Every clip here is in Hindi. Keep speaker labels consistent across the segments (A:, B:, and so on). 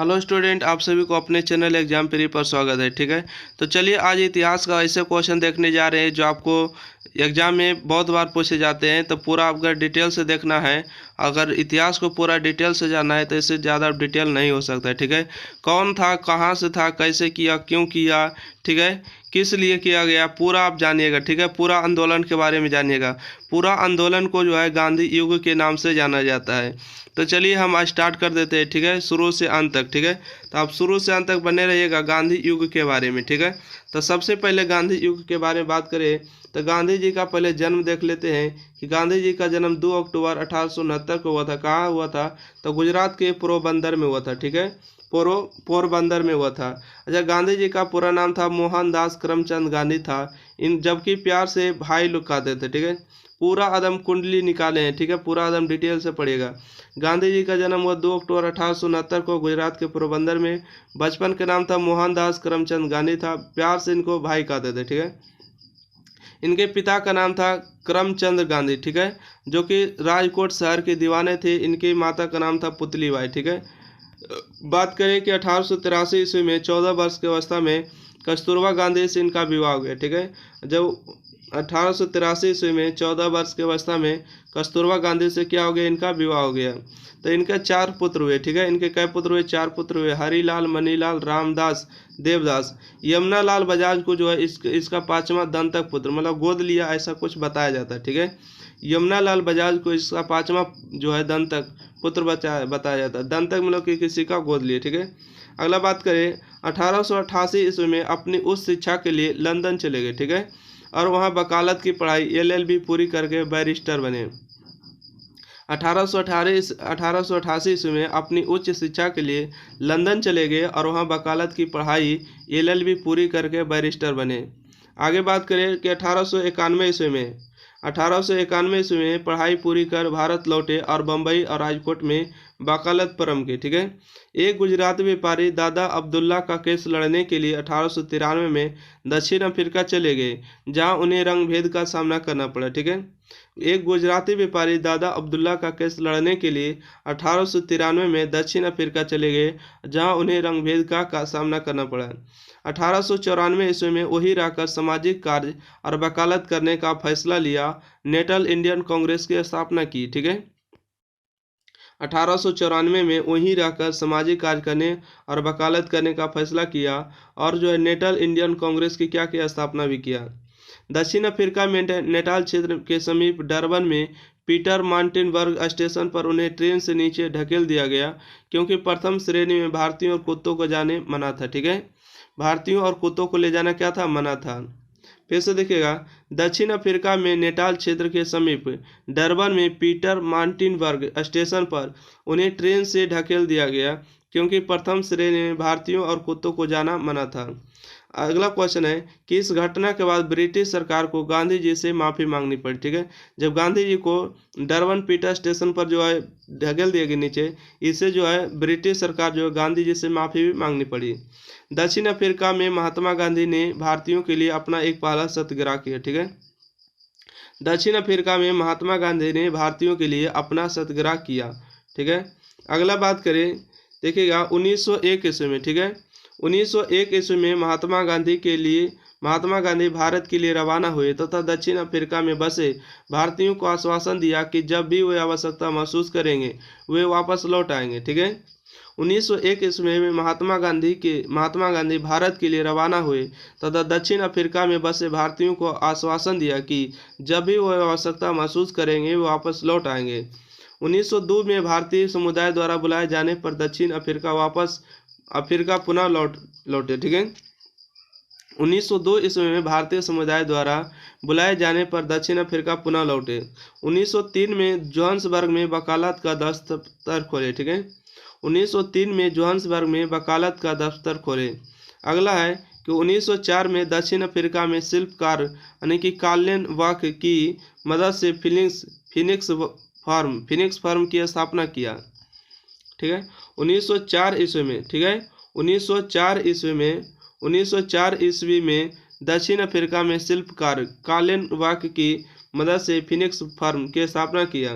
A: हेलो स्टूडेंट, आप सभी को अपने चैनल एग्जाम प्री पर स्वागत है। ठीक है, तो चलिए आज इतिहास का ऐसे क्वेश्चन देखने जा रहे हैं जो आपको एग्जाम में बहुत बार पूछे जाते हैं। तो पूरा अगर डिटेल से देखना है, अगर इतिहास को पूरा डिटेल से जानना है तो इससे ज़्यादा डिटेल नहीं हो सकता है। ठीक है, कौन था, कहाँ से था, कैसे किया, क्यों किया, ठीक है, किस लिए किया गया, पूरा आप जानिएगा। ठीक है, पूरा आंदोलन के बारे में जानिएगा। पूरा आंदोलन को जो है गांधी युग के नाम से जाना जाता है। तो चलिए हम आज स्टार्ट कर देते हैं। ठीक है, शुरू से अंत तक। ठीक है, तो आप शुरू से अंत तक बने रहिएगा गांधी युग के बारे में। ठीक है, तो सबसे पहले गांधी युग के बारे में बात करें तो गांधी जी का पहले जन्म देख लेते हैं कि गांधी जी का जन्म 2 अक्टूबर 1869 को हुआ था। कहाँ हुआ था? तो गुजरात के पोरबंदर में हुआ था। ठीक है, पोरबंदर में हुआ था। अच्छा, गांधी जी का पूरा नाम था मोहनदास करमचंद गांधी था। इन जबकि प्यार से भाई लोग कहते थे। ठीक है, पूरा आदम कुंडली निकाले हैं। ठीक है, पूरा आदम डिटेल से पढ़िएगा। गांधी जी का जन्म हुआ 2 अक्टूबर 1869 को गुजरात के पोरबंदर में। बचपन का नाम था मोहनदास करमचंद गांधी था। प्यार से इनको भाई कहते थे। ठीक है, इनके पिता का नाम था करमचंद गांधी। ठीक है, जो कि राजकोट शहर के दीवाने थे। इनकी माता का नाम था पुतलीबाई। ठीक है, बात करें कि 1883 ईस्वी में 14 वर्ष की अवस्था में कस्तूरबा गांधी से इनका विवाह हो गया। ठीक है, जब 1883 ईस्वी में 14 वर्ष की अवस्था में कस्तूरबा गांधी से क्या हो गया? इनका विवाह हो गया। तो इनके 4 पुत्र हुए। ठीक है, इनके कई पुत्र हुए? 4 पुत्र हुए। हरिलाल, मनीलाल, रामदास, देवदास। यमुनालाल बजाज को जो है इसका 5वां दंतक पुत्र, मतलब गोद लिया, ऐसा कुछ बताया जाता है। ठीक है, यमुनालाल बजाज को इसका 5वां जो है दंतक पुत्र बताया जाता है। दंतक मतलब कि किसी का गोद लिए। ठीक है, अगला बात करें 1888 ईस्वी में अपनी उच्च शिक्षा के लिए लंदन चले गए। ठीक है, और वहाँ वकालत की पढ़ाई LLB पूरी करके बैरिस्टर बने। 1888 ईस्वी में अपनी उच्च शिक्षा के लिए लंदन चले गए और वहाँ वकालत की पढ़ाई LLB पूरी करके बैरिस्टर बने। आगे बात करें कि 1891 ईस्वी में पढ़ाई पूरी कर भारत लौटे और बम्बई और राजकोट में वकालत प्रारंभ की। ठीक है, एक गुजराती व्यापारी दादा अब्दुल्ला का केस लड़ने के लिए 1893 में दक्षिण अफ्रीका चले गए, जहां उन्हें रंगभेद का सामना करना पड़ा। ठीक है, एक गुजराती व्यापारी दादा अब्दुल्ला का केस लड़ने के लिए 1893 में दक्षिण अफ्रीका चले गए, जहां उन्हें रंगभेद का सामना करना पड़ा। 1894 ईस्वी में वही रहकर सामाजिक कार्य और वकालत करने का फैसला लिया। नेशनल इंडियन कांग्रेस की स्थापना की। ठीक है, 1894 में वहीं रहकर सामाजिक कार्य करने और वकालत करने का फैसला किया और जो है नेशनल इंडियन कांग्रेस की क्या की स्थापना भी किया। दक्षिण अफ्रीका में नेटाल क्षेत्र के समीप डरबन में पीटर मार्टिनबर्ग स्टेशन पर उन्हें ट्रेन से नीचे ढकेल दिया गया, क्योंकि प्रथम श्रेणी में भारतीयों और कुत्तों को जाने मना था। ठीक है, भारतीयों और कुत्तों को ले जाना क्या था? मना था। फिर से देखिएगा, दक्षिण अफ्रीका में नेटाल क्षेत्र के समीप डरबन में पीटर मार्टिनबर्ग स्टेशन पर उन्हें ट्रेन से ढकेल दिया गया, क्योंकि प्रथम श्रेणी में भारतीयों और कुत्तों को जाना मना था। अगला क्वेश्चन है कि इस घटना के बाद ब्रिटिश सरकार को गांधी जी से माफ़ी मांगनी पड़ी। ठीक है, जब गांधी जी को डरबन पीटर स्टेशन पर जो है ढकेल दिया गया नीचे, इससे जो है ब्रिटिश सरकार जो है गांधी जी से माफ़ी भी मांगनी पड़ी। दक्षिण अफ्रीका में महात्मा गांधी ने भारतीयों के लिए अपना एक पहला सत्याग्रह किया। ठीक है, दक्षिण अफ्रीका में महात्मा गांधी ने भारतीयों के लिए अपना सत्याग्रह किया। ठीक है, अगला बात करें, देखिएगा 1901 ईस्वी में। ठीक है, 1901 ईस्वी में महात्मा गांधी भारत के लिए रवाना हुए तथा दक्षिण अफ्रीका में बसे भारतीयों को आश्वासन दिया कि जब भी वे आवश्यकता महसूस करेंगे वे वापस लौट आएंगे। ठीक है, 1901 ईस्वी में महात्मा गांधी भारत के लिए रवाना हुए तथा दक्षिण अफ्रीका में बसे भारतीयों को आश्वासन दिया कि जब भी वे आवश्यकता महसूस करेंगे वे वापस लौट आएंगे। 1902 में भारतीय समुदाय द्वारा बुलाए जाने पर दक्षिण अफ्रीका पुनः लौटे। ठीक है, 1902 ईस्वी में भारतीय समुदाय द्वारा बुलाए जाने पर दक्षिण अफ्रीका पुनः लौटे। 1903 में जोहान्सबर्ग में वकालत का दफ्तर खोले। ठीक है, 1903 में जोहान्सबर्ग में वकालत का दफ्तर खोले। अगला है कि 1904 में दक्षिण अफ्रीका में शिल्पकार यानी कि कार्लेन वाक की मदद से फिनिक्स फार्म की स्थापना किया। ठीक है, 1904 ईस्वी में। ठीक है, 1904 ईस्वी में दक्षिण अफ्रीका में शिल्पकार कार्लेन वाक की मदद से फिनिक्स फार्म की स्थापना किया।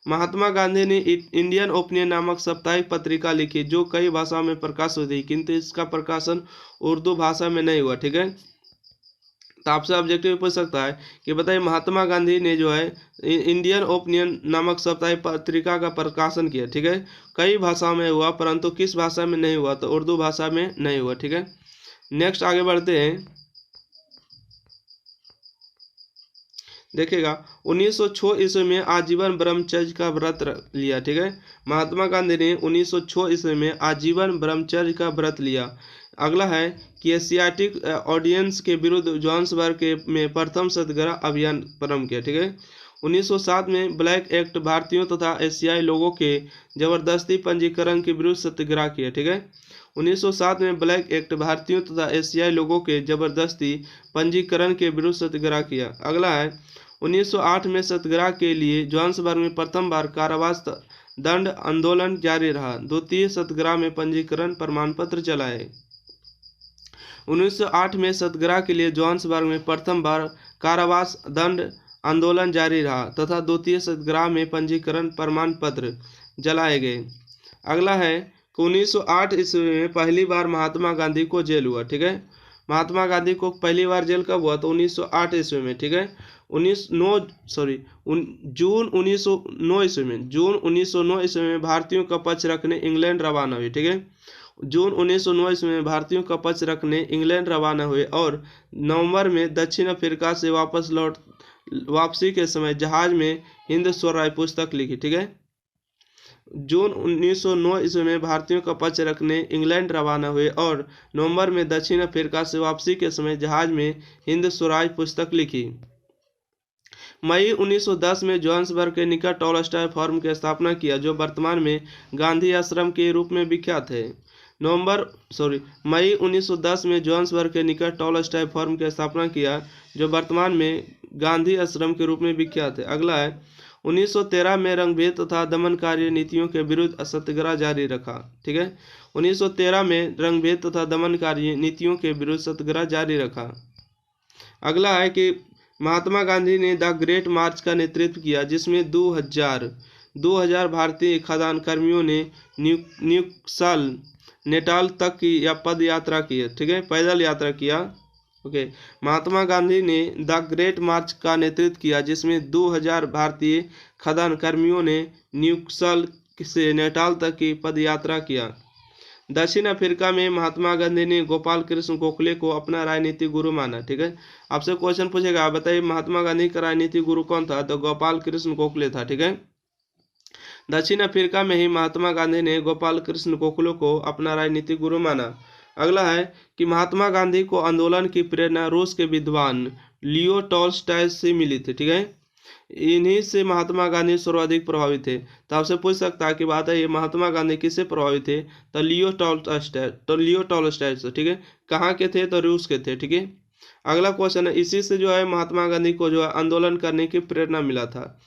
A: महात्मा गांधी ने इंडियन ओपिनियन नामक साप्ताहिक पत्रिका लिखी जो कई भाषाओं में प्रकाशित हुई थी, किंतु इसका प्रकाशन उर्दू भाषा में नहीं हुआ। ठीक है, तो आपसे ऑब्जेक्टिव पूछ सकता है कि बताइए महात्मा गांधी ने जो है इंडियन ओपिनियन नामक साप्ताहिक पत्रिका का प्रकाशन किया। ठीक है, कई भाषाओं में हुआ परंतु किस भाषा में नहीं हुआ, तो उर्दू भाषा में नहीं हुआ। ठीक है, नेक्स्ट आगे बढ़ते हैं। देखिएगा 1906 ईस्वी में आजीवन ब्रह्मचर्य का व्रत लिया। ठीक है, महात्मा गांधी ने 1906 ईस्वी में आजीवन ब्रह्मचर्य का व्रत लिया। अगला है कि एशियाटिक ऑडियंस के विरुद्ध जोहान्सबर्ग के में प्रथम सत्याग्रह अभियान प्रारंभ किया। ठीक है, 1907 में ब्लैक एक्ट भारतीयों तथा एशियाई लोगों के जबरदस्ती पंजीकरण के विरुद्ध सत्याग्रह किया। ठीक है, 1907 में ब्लैक एक्ट भारतीयों तथा एशियाई लोगों के जबरदस्ती पंजीकरण के विरुद्ध सत्याग्रह किया। अगला है 1908 में सत्याग्रह के लिए जोहान्सबर्ग में प्रथम बार कारावास दंड आंदोलन जारी रहा। द्वितीय सत्याग्रह में पंजीकरण प्रमाण पत्र चलाए। 1908 में सत्याग्रह के लिए जोहान्सबर्ग में प्रथम बार कारावास दंड आंदोलन जारी रहा तथा द्वितीय सत्याग्रह में पंजीकरण प्रमाण पत्र जलाए गए। अगला है 1908 ईस्वी में पहली बार महात्मा गांधी को जेल हुआ। ठीक है, महात्मा गांधी को पहली बार जेल कब हुआ, तो 1908 ईस्वी में। ठीक है, जून 1909 ईस्वी में, जून 1909 ईस्वी में भारतीयों का पक्ष रखने इंग्लैंड रवाना हुए। ठीक है, जून 1909 ईस्वी में भारतीयों का पक्ष रखने इंग्लैंड रवाना हुए और नवंबर में दक्षिण अफ्रीका से वापसी के समय जहाज में हिंद स्वराज पुस्तक लिखी। ठीक है, जून 1909 ईस्वी में भारतीयों का पक्ष रखने इंग्लैंड रवाना हुए और नवंबर में दक्षिण अफ्रीका से वापसी के समय जहाज में हिंद स्वराज पुस्तक लिखी। मई 1910 में जोहान्सबर्ग के निकट टॉलस्टॉय फार्म की स्थापना किया जो वर्तमान में गांधी आश्रम के रूप में विख्यात है। मई 1910 में जोहान्सबर्ग के निकट टॉलस्टॉय फार्म की स्थापना किया जो वर्तमान में गांधी आश्रम के रूप में विख्यात है। अगला है 1913 में रंगभेद तथा दमनकारी नीतियों के विरुद्ध सत्याग्रह जारी रखा। ठीक है, 1913 में रंगभेद तथा दमनकारी नीतियों के विरुद्ध सत्याग्रह जारी रखा। अगला है कि महात्मा गांधी ने द ग्रेट मार्च का नेतृत्व किया जिसमें 2000 भारतीय खदान कर्मियों ने न्यूकासल नेटाल तक की या पद यात्रा की है। ठीक है, पैदल यात्रा किया। ओके, महात्मा गांधी ने द ग्रेट मार्च का नेतृत्व किया जिसमें 2000 भारतीय खदान कर्मियों ने न्यूकासल से नेटाल तक की पद यात्रा किया। दक्षिण अफ्रीका में महात्मा गांधी ने गोपाल कृष्ण गोखले को अपना राजनीतिक गुरु माना। ठीक है, आपसे क्वेश्चन पूछेगा बताइए महात्मा गांधी का राजनीतिक गुरु कौन था, तो गोपाल कृष्ण गोखले था। ठीक है, दक्षिण अफ्रीका में ही महात्मा गांधी ने गोपाल कृष्ण गोखले को अपना राजनीतिक गुरु माना। अगला है कि महात्मा गांधी को आंदोलन की प्रेरणा रूस के विद्वान लियो टॉलस्टॉय से मिली थी। ठीक है, इन्हीं से महात्मा गांधी सर्वाधिक प्रभावित थे। तो आपसे पूछ सकता है कि बात है ये महात्मा गांधी किससे प्रभावित थे, तो लियो टॉलस्टॉय से। ठीक है, कहाँ के थे, तो रूस के थे। ठीक है, अगला क्वेश्चन है इसी से जो है महात्मा गांधी को जो है आंदोलन करने की प्रेरणा मिला था।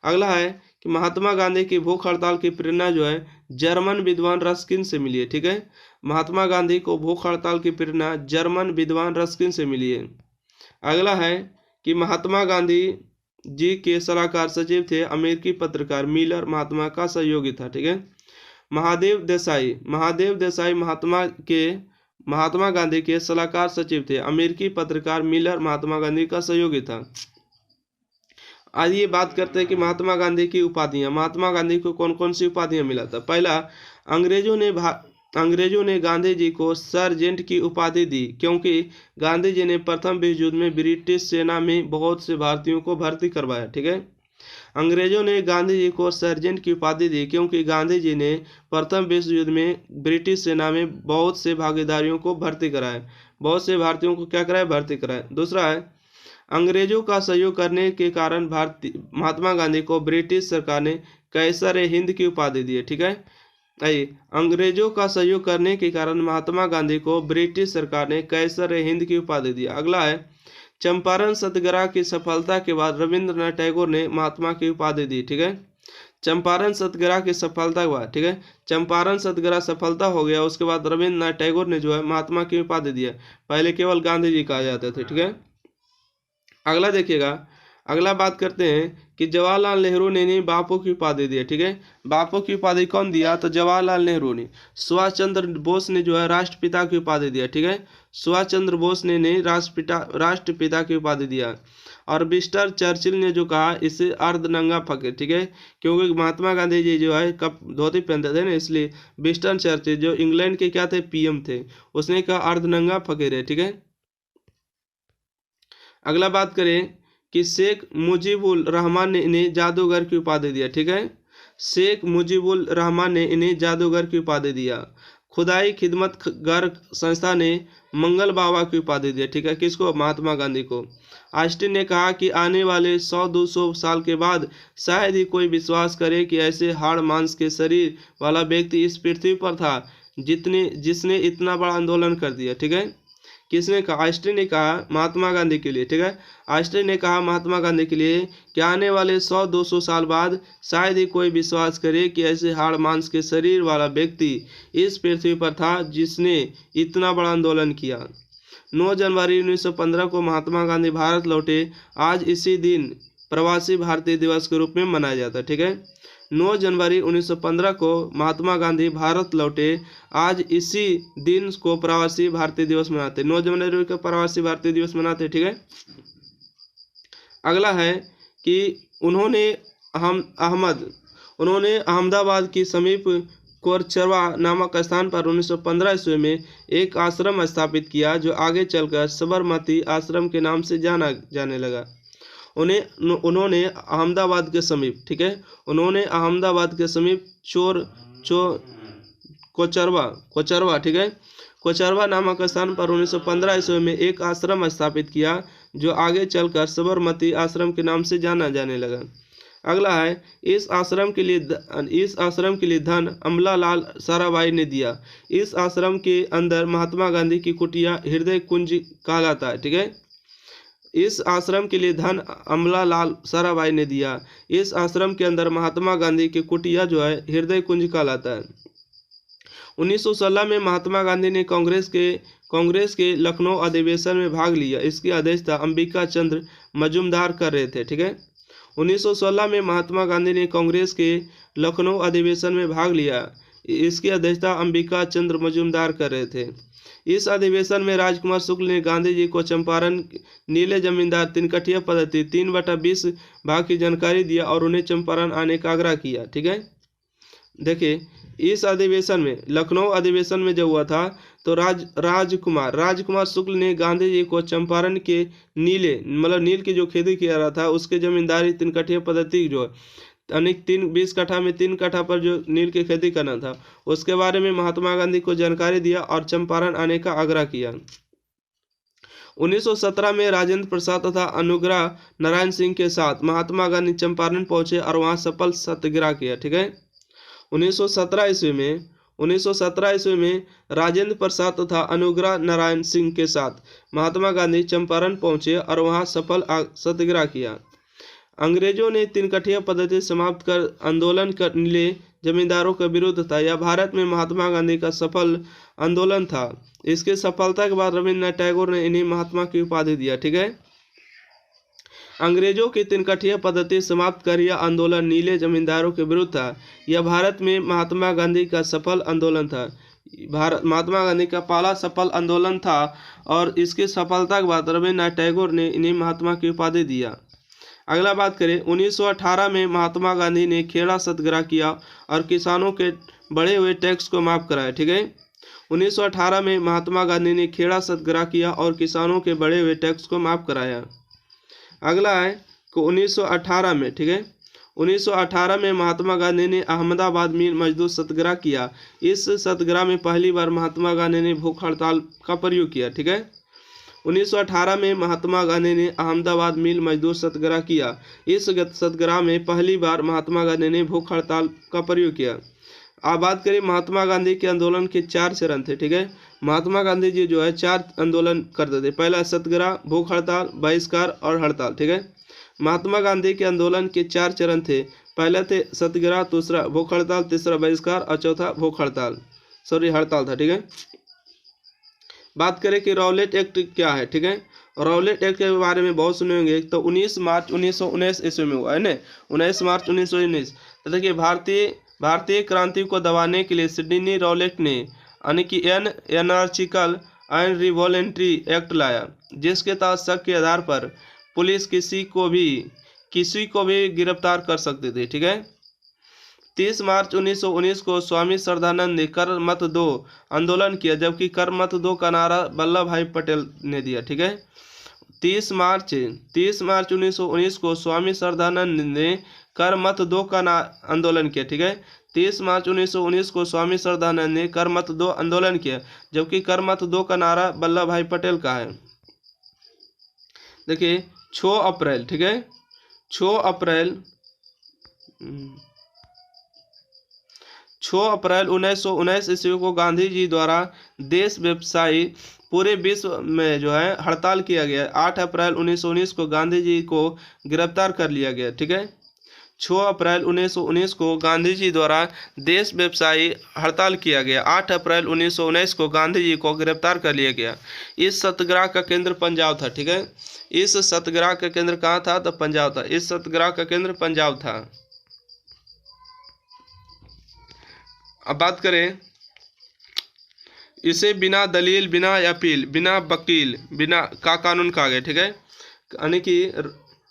A: अगला है कि महात्मा गांधी की भूख हड़ताल की प्रेरणा जो है जर्मन विद्वान रस्किन से मिली है। ठीक है, महात्मा गांधी को भूख हड़ताल की प्रेरणा जर्मन विद्वान रस्किन से मिली है। अगला है कि महात्मा गांधी जी के सलाहकार सचिव थे अमेरिकी पत्रकार मिलर, महात्मा का सहयोगी था। ठीक है, महादेव देसाई महात्मा गांधी के सलाहकार सचिव थे अमेरिकी पत्रकार मिलर, महात्मा गांधी का सहयोगी था। आज ये बात करते हैं कि महात्मा गांधी की उपाधियां, महात्मा गांधी को कौन कौन सी उपाधियां मिला था। पहला, अंग्रेजों ने गांधी जी को सर्जेंट की उपाधि दी क्योंकि गांधी जी ने प्रथम विश्व युद्ध में ब्रिटिश सेना में बहुत से भारतीयों को भर्ती करवाया। ठीक है, अंग्रेजों ने गांधी जी को सर्जेंट की उपाधि दी क्योंकि गांधी जी ने प्रथम विश्व युद्ध में ब्रिटिश सेना में बहुत से भागीदारियों को भर्ती कराया, बहुत से भारतीयों को क्या कराया, भर्ती कराया। दूसरा है अंग्रेजों का सहयोग करने के कारण महात्मा गांधी को ब्रिटिश सरकार ने कैसर हिंद की उपाधि दी है। ठीक है, अंग्रेजों का सहयोग करने के कारण महात्मा गांधी को ब्रिटिश सरकार ने कैसर हिंद की उपाधि दी। अगला है चंपारण सत्याग्रह की सफलता के बाद रविंद्रनाथ टैगोर ने महात्मा की उपाधि दी। ठीक है, चंपारण सत्याग्रह की सफलता के बाद, ठीक है, चंपारण सत्याग्रह सफलता हो गया उसके बाद रविंद्रनाथ टैगोर ने जो है महात्मा की उपाधि दिया। पहले केवल गांधी जी कहा जाते थे। ठीक है, अगला देखिएगा, अगला बात करते हैं कि जवाहरलाल नेहरू ने इन्हें बापू की उपाधि दी है, ठीक है। बापू की उपाधि कौन दिया, तो जवाहरलाल नेहरू ने। सुभाष चंद्र बोस ने जो है राष्ट्रपिता की उपाधि दिया, ठीक है। सुभाष चंद्र बोस ने इन्हें राष्ट्रपिता की उपाधि दिया। और मिस्टर चर्चिल ने जो कहा इसे अर्धनंगा फकीर, ठीक है, क्योंकि महात्मा गांधी जी जो है कब धोती पहनते थे ना, इसलिए विंस्टन चर्चिल जो इंग्लैंड के क्या थे, पीएम थे, उसने कहा अर्धनंगा फकीर है, ठीक है। अगला बात करें कि शेख मुजीबुल रहमान ने इन्हें जादूगर की उपाधि दिया, ठीक है। शेख मुजीबुल रहमान ने इन्हें जादूगर की उपाधि दिया। खुदाई खिदमत गर संस्था ने मंगल बाबा की उपाधि दिया, ठीक है, किसको, महात्मा गांधी को। आस्टिन ने कहा कि आने वाले 100-200 साल के बाद शायद ही कोई विश्वास करे कि ऐसे हाड़ मांस के शरीर वाला व्यक्ति इस पृथ्वी पर था जिसने इतना बड़ा आंदोलन कर दिया, ठीक है। किसने कहा, आइंस्टीन ने कहा महात्मा गांधी के लिए, ठीक है। आइंस्टीन ने कहा महात्मा गांधी के लिए कि आने वाले 100-200 साल बाद शायद ही कोई विश्वास करे कि ऐसे हाड़ मांस के शरीर वाला व्यक्ति इस पृथ्वी पर था जिसने इतना बड़ा आंदोलन किया। 9 जनवरी 1915 को महात्मा गांधी भारत लौटे। आज इसी दिन प्रवासी भारतीय दिवस के रूप में मनाया जाता है, ठीक है। 9 जनवरी 1915 को महात्मा गांधी भारत लौटे। आज इसी दिन को प्रवासी भारतीय दिवस मनाते, 9 जनवरी को प्रवासी भारतीय दिवस मनाते, ठीक है। अगला है कि उन्होंने अहमदाबाद के समीप कोरचरवा नामक स्थान पर 1915 ईस्वी में एक आश्रम स्थापित किया जो आगे चलकर साबरमती आश्रम के नाम से जाना जाने लगा। उन्होंने अहमदाबाद के समीप, ठीक है, उन्होंने अहमदाबाद के समीप कोचरवा, ठीक है, कोचरवा नामक स्थान पर 1915 ईस्वी में एक आश्रम स्थापित किया जो आगे चलकर साबरमती आश्रम के नाम से जाना जाने लगा। अगला है इस आश्रम के लिए धन अमलालाल साराभाई ने दिया। इस आश्रम के अंदर महात्मा गांधी की कुटिया हृदय कुंज कहलाता है, ठीक है। इस आश्रम के लिए धन अमलालाल साराभाई ने दिया। इस आश्रम के अंदर महात्मा गांधी की कुटिया जो है हृदय कुंज कहलाता है। 1916 में महात्मा गांधी ने कांग्रेस के लखनऊ अधिवेशन में भाग लिया। इसकी अध्यक्षता अंबिका चंद्र मजूमदार कर रहे थे, ठीक है। 1916 में महात्मा गांधी ने कांग्रेस के लखनऊ अधिवेशन में भाग लिया। इसकी अध्यक्षता अंबिका चंद्र मजूमदार कर रहे थे। इस अधिवेशन में राजकुमार शुक्ल ने गांधी जी को चंपारण नीले जमींदार तिनकठिया पद्धति 3/20 भाग की जानकारी दिया और उन्हें चंपारण आने का आग्रह किया, ठीक है। देखिए इस अधिवेशन में, लखनऊ अधिवेशन में जो हुआ था तो राजकुमार शुक्ल ने गांधी जी को चंपारण के नील की जो खेती किया रहा था उसके जमींदारी तिनकठिया पद्धति जो अनेक 20 कट्ठा में 3 कट्ठा पर जो नील की खेती करना था उसके बारे में महात्मा गांधी को जानकारी दिया और चंपारण आने का आग्रह किया। 1917 में राजेंद्र प्रसाद तथा अनुग्रह नारायण सिंह के साथ महात्मा गांधी चंपारण पहुंचे और वहां सफल सत्याग्रह किया, ठीक है। 1917 ईस्वी में राजेंद्र प्रसाद तथा अनुग्रह नारायण सिंह के साथ महात्मा गांधी चंपारण पहुंचे और वहां सफल सत्याग्रह किया। अंग्रेजों ने तिनकठिया पद्धति समाप्त कर आंदोलन करने जमींदारों के विरुद्ध था। यह भारत में महात्मा गांधी का सफल आंदोलन था। इसकी सफलता के बाद रविन्द्रनाथ टैगोर ने इन्हें महात्मा की उपाधि दिया, ठीक है। अंग्रेजों की तिनकठिया पद्धति समाप्त कर यह आंदोलन नीले जमींदारों के विरुद्ध था। यह भारत में महात्मा गांधी का सफल आंदोलन था। महात्मा गांधी का पहला सफल आंदोलन था और इसकी सफलता के बाद रविन्द्रनाथ टैगोर ने इन्हें महात्मा की उपाधि दिया। अगला बात करें 1918 में महात्मा गांधी ने खेड़ा सत्याग्रह किया और किसानों के बढ़े हुए टैक्स को माफ कराया, ठीक है। 1918 में महात्मा गांधी ने खेड़ा सत्याग्रह किया और किसानों के बढ़े हुए टैक्स को माफ कराया। अगला है कि 1918 में, ठीक है, 1918 में महात्मा गांधी ने अहमदाबाद मिल मजदूर सत्याग्रह किया। इस सत्याग्रह में पहली बार महात्मा गांधी ने भूख हड़ताल का प्रयोग किया, ठीक है। 1918 में महात्मा गांधी ने अहमदाबाद मिल मजदूर सत्याग्रह किया। इस सत्याग्रह में पहली बार महात्मा गांधी ने भूख हड़ताल का प्रयोग किया। अब बात करें महात्मा गांधी के आंदोलन के 4 चरण थे, ठीक है। महात्मा गांधी जी जो है 4 आंदोलन करते थे। पहला सत्याग्रह, भूख हड़ताल, बहिष्कार और हड़ताल, ठीक है। महात्मा गांधी के आंदोलन के 4 चरण थे। पहला थे सत्याग्रह, दूसरा भूख हड़ताल, तीसरा बहिष्कार और चौथा हड़ताल था, ठीक है। बात करें कि रॉलेट एक्ट क्या है, ठीक है। रॉलेट एक्ट के बारे में बहुत सुने होंगे। तो 19 मार्च 1919 ईस्वी में हुआ है ना, 19 मार्च 1919। तो देखिए भारतीय क्रांति को दबाने के लिए सिडनी रॉलेट ने यानी कि एनार्चिकल एंड रिवॉल्यूशनरी एक्ट लाया, जिसके तहत शक के आधार पर पुलिस किसी को भी गिरफ्तार कर सकती थी। ठीक है। 30 मार्च 1919 को स्वामी श्रद्धानंद ने कर मत दो आंदोलन किया, जबकि कर मत दो का नारा वल्लभ भाई पटेल ने दिया। ठीक है। 30 मार्च 1919 को स्वामी श्रद्धानंद ने कर मत दो का आंदोलन किया। ठीक है। 30 मार्च 1919 को स्वामी श्रद्धानंद ने कर मत दो आंदोलन किया, जबकि कर मत दो का नारा वल्लभ भाई पटेल का है। देखिए 6 अप्रैल, ठीक है, 6 अप्रैल 1919 ईस्वी को गांधी जी द्वारा देश व्यवसायी पूरे विश्व में जो है हड़ताल किया गया। 8 अप्रैल 1919 को गांधी जी को गिरफ्तार कर लिया गया। ठीक है। 6 अप्रैल 1919 को गांधी जी द्वारा देश व्यवसायी हड़ताल किया गया। 8 अप्रैल 1919 को गांधी जी को गिरफ्तार कर लिया गया। इस सत्याग्रह का केंद्र पंजाब था। ठीक है। इस सत्याग्रह का केंद्र कहाँ था? तो पंजाब था। इस सत्याग्रह का केंद्र पंजाब था। अब बात करें, इसे बिना दलील, बिना अपील, बिना वकील, बिना का कानून कहा गया। ठीक है। यानी कि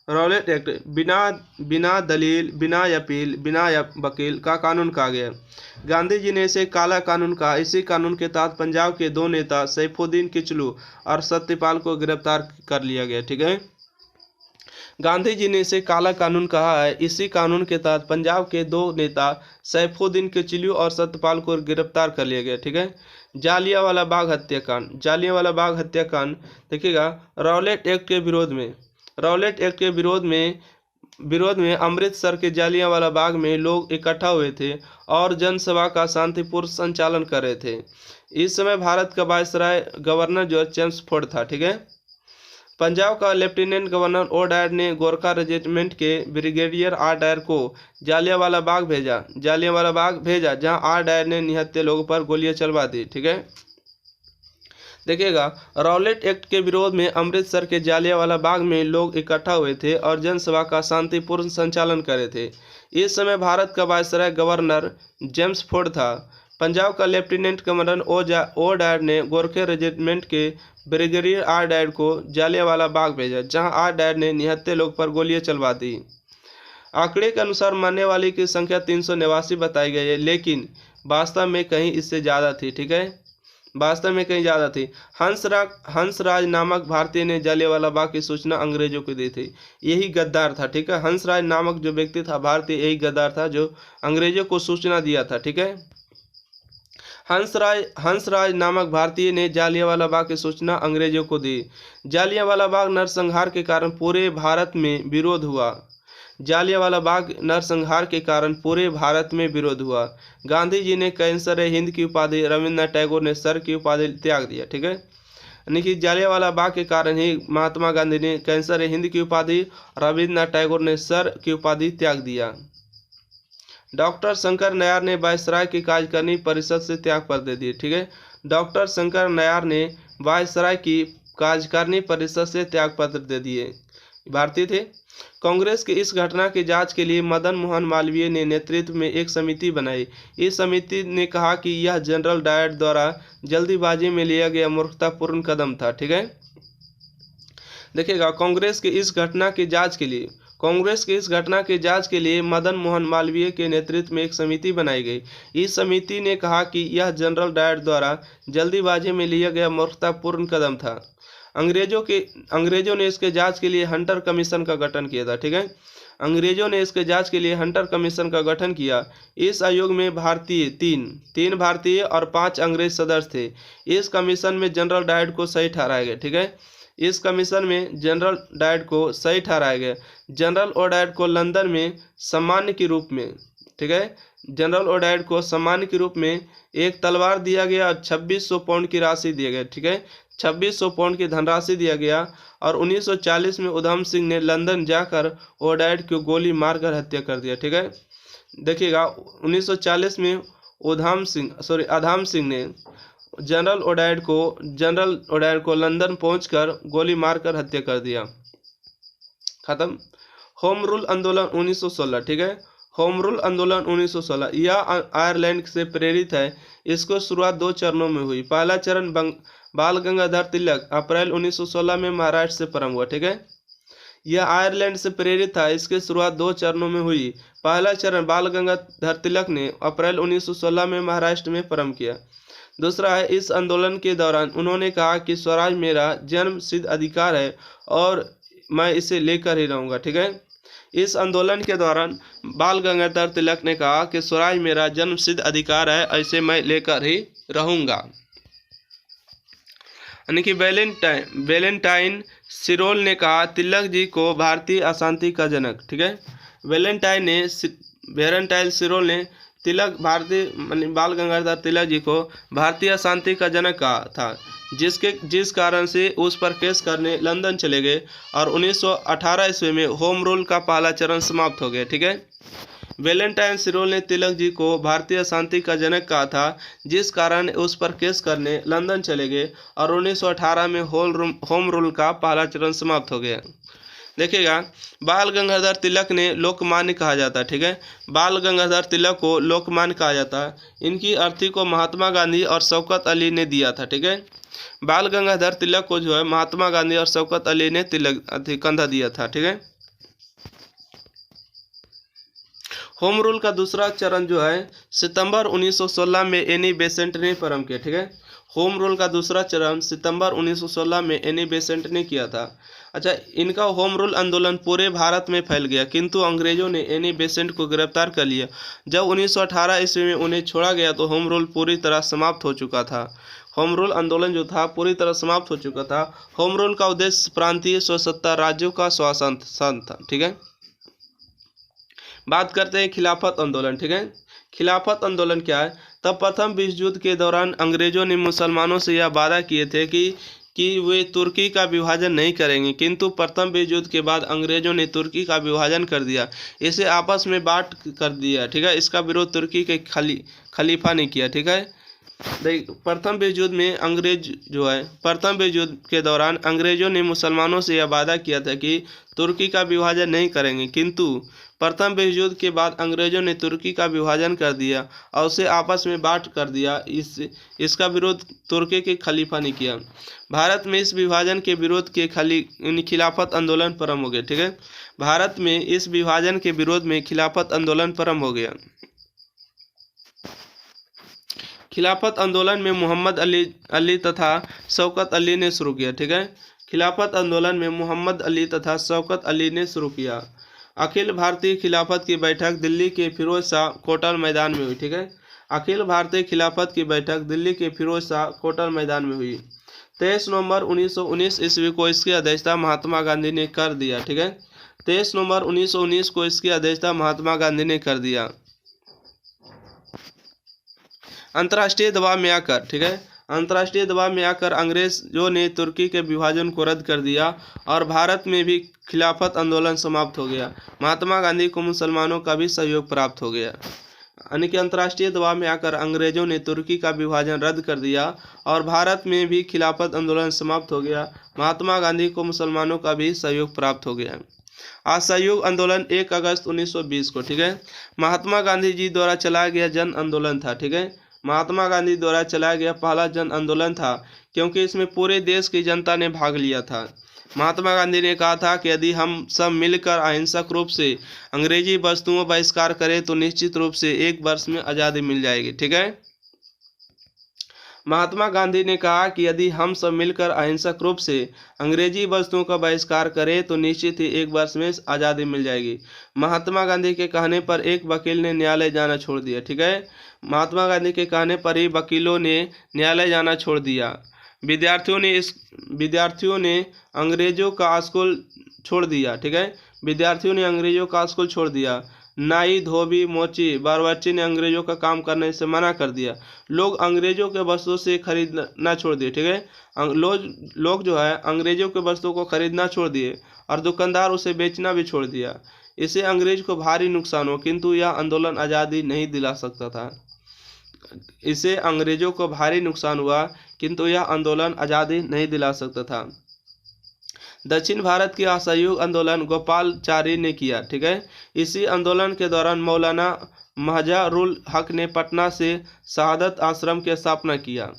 A: रॉलेट एक्ट बिना दलील, बिना अपील, बिना वकील का कानून कहा गया। गांधी जी ने इसे काला कानून कहा। इसी कानून के तहत पंजाब के 2 नेता सैफुद्दीन किचलू और सत्यपाल को गिरफ्तार कर लिया गया। ठीक है। गांधी जी ने इसे काला कानून कहा है। इसी कानून के तहत पंजाब के 2 नेता सैफुद्दीन किचलू और सत्यपाल को गिरफ्तार कर लिया गया। ठीक है। जालियांवाला बाग हत्याकांड देखिएगा। रॉलेट एक्ट के विरोध में अमृतसर के जालियांवाला बाग में लोग इकट्ठा हुए थे और जनसभा का शांतिपूर्ण संचालन कर रहे थे। इस समय भारत का वायसराय गवर्नर जो जेम्स फोर्ड था। ठीक है। पंजाब का लेफ्टिनेंट गवर्नर ओ डायर ने गोरखा रेजिमेंट के ब्रिगेडियर आर डायर को जालियांवाला बाग भेजा, जहां आर डायर ने निहत्थे लोगों पर गोलियां चलवा दी। ठीक है। देखिएगा, रॉलेट एक्ट के विरोध में अमृतसर के जालियांवाला बाग में लोग इकट्ठा हुए थे और जनसभा का शांतिपूर्ण संचालन कर रहे थे। इस समय भारत का वायसराय गवर्नर जेम्स फोर्ड था। पंजाब का लेफ्टिनेंट गवर्नर ओ डायर ने गोरखे रेजिमेंट के ब्रिगेडियर आर डायर को जालियांवाला बाग भेजा, जहां आर डायर ने निहत्थे लोग पर गोलियां चलवा दी। आंकड़े के अनुसार मरने वाली की संख्या 389 बताई गई है, लेकिन वास्तव में कहीं इससे ज़्यादा थी। ठीक है। वास्तव में कहीं ज़्यादा थी। हंसराज नामक भारतीय ने जालियांवाला बाग की सूचना अंग्रेजों को दी थी। यही गद्दार था। ठीक है। हंसराज नामक जो व्यक्ति था भारतीय, यही गद्दार था जो अंग्रेजों को सूचना दिया था। ठीक है। हंसराज नामक भारतीय ने जालियांवाला बाग की सूचना अंग्रेजों को दी। जालियांवाला बाग नरसंहार के कारण पूरे भारत में विरोध हुआ। जालियांवाला बाग नरसंहार के कारण पूरे भारत में विरोध हुआ। गांधी जी ने कैंसर हिंद की उपाधि, रविन्द्रनाथ टैगोर ने सर की उपाधि त्याग दिया। ठीक है। यानी कि जालियांवाला बाग के कारण ही महात्मा गांधी ने कैंसर हिंद की उपाधि, रविन्द्रनाथ टैगोर ने सर की उपाधि त्याग दिया। डॉक्टर शंकर नयार ने वायसराय की कार्यकारिणी परिषद से त्यागपत्र दे दिए। ठीक है। डॉक्टर शंकर नयार ने वायसराय की कार्यकारिणी परिषद से त्यागपत्र दे दिए। भारतीय थे। कांग्रेस की इस घटना की जांच के लिए मदन मोहन मालवीय ने नेतृत्व में एक समिति बनाई। इस समिति ने कहा कि यह जनरल डायर द्वारा जल्दीबाजी में लिया गया मूर्खतापूर्ण कदम था। ठीक है। देखिएगा, कांग्रेस की इस घटना की जांच के लिए मदन मोहन मालवीय के नेतृत्व में एक समिति बनाई गई। इस समिति ने कहा कि यह जनरल डायर द्वारा जल्दीबाजी में लिया गया मूर्खतापूर्ण कदम था। अंग्रेजों ने इसके जांच के लिए हंटर कमीशन का गठन किया था। ठीक है। अंग्रेजों ने इसके जांच के लिए हंटर कमीशन का गठन किया। इस आयोग में तीन भारतीय और 5 अंग्रेज सदस्य थे। इस कमीशन में जनरल डायर को सही ठहराया गया। ठीक है। इस कमीशन में जनरल डायर को सही ठहराया गया। जनरल ओ डायर को लंदन में सम्मान के रूप में, ठीक है, जनरल ओ डायर को सम्मान के रूप में एक तलवार दिया गया और 2600 पाउंड की राशि दिया गया। ठीक है। 2600 पाउंड की धनराशि दिया गया और 1940 में उधम सिंह ने लंदन जाकर ओ डायर को गोली मारकर हत्या कर दिया। ठीक है। देखिएगा, 1940 में जनरल ओडायर को लंदन पहुंचकर गोली मारकर हत्या कर दिया। खत्म। होम रूल आंदोलन 1916, ठीक है। होम रूल आंदोलन 1916 यह आयरलैंड से प्रेरित है। इसको शुरुआत 2 चरणों में हुई। पहला चरण बाल गंगाधर तिलक अप्रैल 1916 में महाराष्ट्र से प्रारंभ हुआ, ठीक है। यह आयरलैंड से प्रेरित था। इसकी शुरुआत 2 चरणों में हुई। पहला चरण बाल गंगाधर तिलक ने अप्रैल 1916 में महाराष्ट्र में प्रारंभ किया। दूसरा है, इस आंदोलन के दौरान उन्होंने कहा कि स्वराज मेरा जन्म सिद्ध अधिकार है और मैं इसे लेकर ही रहूंगा, ठीक है। इस आंदोलन के दौरान बाल गंगाधर तिलक ने कहा कि स्वराज मेरा जन्म सिद्ध अधिकार है, ऐसे मैं लेकर ही रहूंगा। यानी कि वैलेंटाइन सिरोल ने कहा तिलक जी को भारतीय अशांति का जनक, ठीक है। वैलेंटाइन सिरोल ने बाल गंगाधर तिलक जी को भारतीय अशांति का जनक कहा था, जिस कारण से उस पर केस करने लंदन चले गए और 1918 ईस्वी में होम रूल का पहला चरण समाप्त हो गया, ठीक है। वैलेंटाइन सिरोल ने तिलक जी को भारतीय शांति का जनक कहा था, जिस कारण उस पर केस करने लंदन चले गए और 1918 में होम रूल का पहला चरण समाप्त हो गया। देखिएगा, बाल गंगाधर तिलक ने लोकमान्य कहा जाता है, ठीक है। बाल गंगाधर तिलक को लोकमान्य कहा जाता है। इनकी अर्थी को महात्मा गांधी और शौकत अली ने दिया था, ठीक है। बाल गंगाधर तिलक को जो है महात्मा गांधी और शौकत अली ने कंधा दिया था, ठीक है। होम रूल का दूसरा चरण जो है सितंबर 1916 में एनी बेसेंट ने प्रारंभ किया, ठीक है। होम रूल का दूसरा चरण सितंबर 1916 में एनी बेसेंट ने किया था। अच्छा, इनका होम रूल आंदोलन पूरे भारत में फैल गया, किंतु अंग्रेजों ने एनी बेसेंट को गिरफ्तार कर लिया। जब 1918 ईस्वी में उन्हें छोड़ा गया तो होम रूल पूरी तरह समाप्त हो चुका था। होम रूल आंदोलन जो था पूरी तरह समाप्त हो चुका था। होम रूल का उद्देश्य प्रांतीय स्वसत्ता राज्यों का शासन था, ठीक है। बात करते हैं खिलाफत आंदोलन, ठीक है। खिलाफत आंदोलन क्या है? तब प्रथम विश्व युद्ध के दौरान अंग्रेजों ने मुसलमानों से यह वादा किए थे कि वे तुर्की का विभाजन नहीं करेंगे, किंतु प्रथम विश्व युद्ध के बाद अंग्रेजों ने तुर्की का विभाजन कर दिया, इसे आपस में बांट कर दिया, ठीक है। इसका विरोध तुर्की के खलीफा ने किया, ठीक है। प्रथम विश्व युद्ध में प्रथम विश्व युद्ध के दौरान अंग्रेजों ने मुसलमानों से यह वादा किया था कि तुर्की का विभाजन नहीं करेंगे, किंतु प्रथम विश्व युद्ध के बाद अंग्रेजों ने तुर्की का विभाजन कर दिया और उसे आपस में बांट कर दिया। इसका विरोध तुर्की के खलीफा ने किया। भारत में इस विभाजन के विरोध के खिलाफत आंदोलन प्रारंभ हो गया, ठीक है। भारत में इस विभाजन के विरोध में खिलाफत आंदोलन प्रारंभ हो गया। खिलाफत आंदोलन में मोहम्मद अली तथा शौकत अली ने शुरू किया, ठीक है। खिलाफत आंदोलन में मोहम्मद अली तथा शौकत अली ने शुरू किया। अखिल भारतीय खिलाफत की बैठक दिल्ली के फिरोज शाह कोटल मैदान में हुई, ठीक है। अखिल भारतीय खिलाफत की बैठक दिल्ली के फिरोज शाह कोटल मैदान में हुई। 23 नवंबर 1919 ईस्वी को इसकी अध्यक्षता महात्मा गांधी ने कर दिया, ठीक है। 23 नवंबर 1919 को इसकी अध्यक्षता महात्मा गांधी ने कर दिया। अंतर्राष्ट्रीय दबाव में आकर, ठीक है, अंतर्राष्ट्रीय दबाव में आकर अंग्रेजों ने तुर्की के विभाजन को रद्द कर दिया और भारत में भी खिलाफत आंदोलन समाप्त हो गया। महात्मा गांधी को मुसलमानों का भी सहयोग प्राप्त हो गया। यानी कि अंतर्राष्ट्रीय दबाव में आकर अंग्रेजों ने तुर्की का विभाजन रद्द कर दिया और भारत में भी खिलाफत आंदोलन समाप्त हो गया। महात्मा गांधी को मुसलमानों का भी सहयोग प्राप्त हो गया। असहयोग आंदोलन 1 अगस्त 1920 को, ठीक है, महात्मा गांधी जी द्वारा चलाया गया जन आंदोलन था, ठीक है। महात्मा गांधी द्वारा चलाया गया पहला जन आंदोलन था, क्योंकि इसमें पूरे देश की जनता ने भाग लिया था। महात्मा गांधी ने कहा था कि यदि हम सब मिलकर अहिंसक रूप से अंग्रेजी वस्तुओं का बहिष्कार करें तो निश्चित रूप से 1 वर्ष में आज़ादी मिल जाएगी, ठीक है। महात्मा गांधी ने कहा कि यदि हम सब मिलकर अहिंसक रूप से अंग्रेजी वस्तुओं का बहिष्कार करें तो निश्चित ही 1 वर्ष में आज़ादी मिल जाएगी। महात्मा गांधी के कहने पर एक वकील ने न्यायालय जाना छोड़ दिया, ठीक है। महात्मा गांधी के कहने पर ही वकीलों ने न्यायालय जाना छोड़ दिया। विद्यार्थियों ने अंग्रेजों का स्कूल छोड़ दिया, ठीक है। विद्यार्थियों ने अंग्रेजों का स्कूल छोड़ दिया। नाई, धोबी, मोची, बावर्ची ने अंग्रेजों का काम करने से मना कर दिया। लोग अंग्रेजों के वस्तुओं से खरीदना छोड़ दिए, ठीक है। लोग जो है अंग्रेजों के वस्तुओं को खरीदना छोड़ दिए और दुकानदार उसे बेचना भी छोड़ दिया। इससे अंग्रेज को भारी नुकसान हो, किंतु यह आंदोलन आज़ादी नहीं दिला सकता था। इससे अंग्रेजों को भारी नुकसान हुआ, किंतु यह आंदोलन आज़ादी नहीं दिला सकता था। दक्षिण भारत की असहयोग आंदोलन गोपालचारी ने किया। ठीक है, इसी आंदोलन के दौरान मौलाना महजारुल हक ने पटना से शहादत आश्रम की स्थापना किया।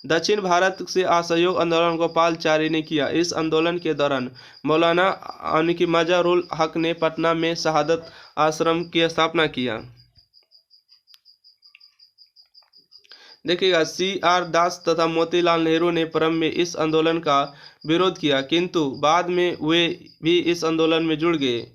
A: दक्षिण भारत से असहयोग आंदोलन गोपालचारी ने किया। इस आंदोलन के दौरान मौलाना यानी कि महजारुल हक ने पटना में शहादत आश्रम की स्थापना किया। देखिएगा, CR दास तथा मोतीलाल नेहरू ने प्रारंभ में इस आंदोलन का विरोध किया, किंतु बाद में वे भी इस आंदोलन में जुड़ गए।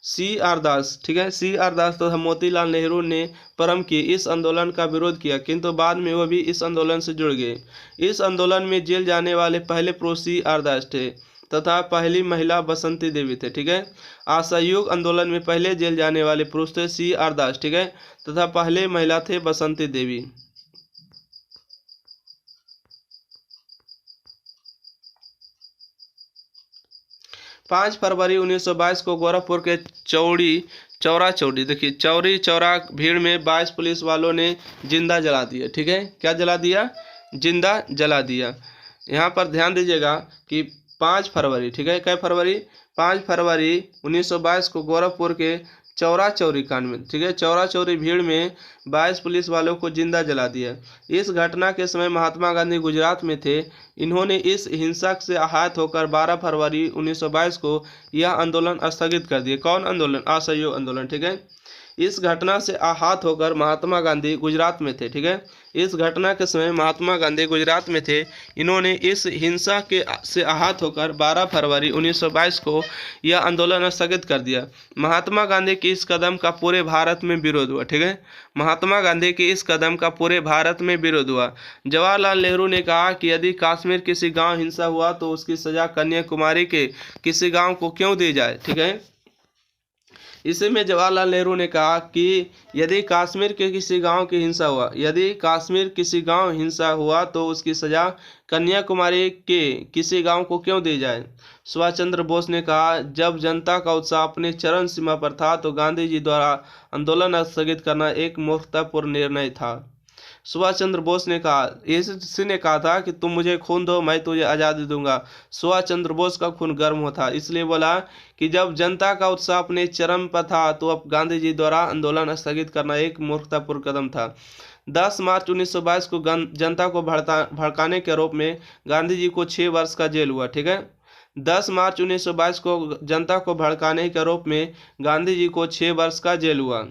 A: CR दास, ठीक है, CR दास तथा मोतीलाल नेहरू ने प्रारंभ किए इस आंदोलन का विरोध किया, किंतु बाद में वह भी इस आंदोलन से जुड़ गए। इस आंदोलन में जेल जाने वाले पहले पुरुष CR दास थे तथा पहली महिला बसंती देवी थे। ठीक है, असहयोग आंदोलन में पहले जेल जाने वाले पुरुष थे CR दास, ठीक है, तथा पहले महिला थे बसंती देवी। पाँच फरवरी 1922 को गोरखपुर के चौरा चौड़ी, देखिए चौरी चौरा भीड़ में 22 पुलिस वालों ने जिंदा जला दिया। ठीक है, क्या जला दिया? जिंदा जला दिया। यहाँ पर ध्यान दीजिएगा कि 5 फरवरी, ठीक है, क्या फरवरी? 5 फरवरी 1922 को गोरखपुर के चौरा चौरी कांड में, ठीक है, चौरा चौरी भीड़ में 22 पुलिस वालों को जिंदा जला दिया। इस घटना के समय महात्मा गांधी गुजरात में थे। इन्होंने इस हिंसा से आहत होकर 12 फरवरी 1922 को यह आंदोलन स्थगित कर दिया। कौन आंदोलन? असहयोग आंदोलन। ठीक है, इस घटना से आहत होकर महात्मा गांधी गुजरात में थे। ठीक है, इस घटना के समय महात्मा गांधी गुजरात में थे। इन्होंने इस हिंसा के से आहत होकर 12 फरवरी 1922 को यह आंदोलन स्थगित कर दिया। महात्मा गांधी के इस कदम का पूरे भारत में विरोध हुआ। ठीक है, महात्मा गांधी के इस कदम का पूरे भारत में विरोध हुआ। जवाहरलाल नेहरू ने कहा कि यदि कश्मीर किसी गांव हिंसा हुआ तो उसकी सजा कन्याकुमारी के किसी गांव को क्यों दी जाए। ठीक है, इसी में जवाहरलाल नेहरू ने कहा कि यदि कश्मीर के किसी गांव की हिंसा हुआ, यदि कश्मीर किसी गांव हिंसा हुआ तो उसकी सजा कन्याकुमारी के किसी गांव को क्यों दी जाए। सुभाष चंद्र बोस ने कहा, जब जनता का उत्साह अपने चरम सीमा पर था तो गांधी जी द्वारा आंदोलन स्थगित करना एक मूर्खतापूर्ण निर्णय था। सुभाष चंद्र बोस ने कहा, किसी ने कहा था कि तुम मुझे खून दो, मैं तुझे आज़ादी दूंगा। सुभाष चंद्र बोस का खून गर्म हो था, इसलिए बोला कि जब जनता का उत्साह अपने चरम पर था तो अब गांधी जी द्वारा आंदोलन स्थगित करना एक मूर्खतापूर्ण कदम था। 10 मार्च 1922 को जनता को भड़काने के आरोप में गांधी जी को 6 वर्ष का जेल हुआ। ठीक है, 10 मार्च 1922 को जनता को भड़काने के आरोप में गांधी जी को 6 वर्ष का जेल हुआ।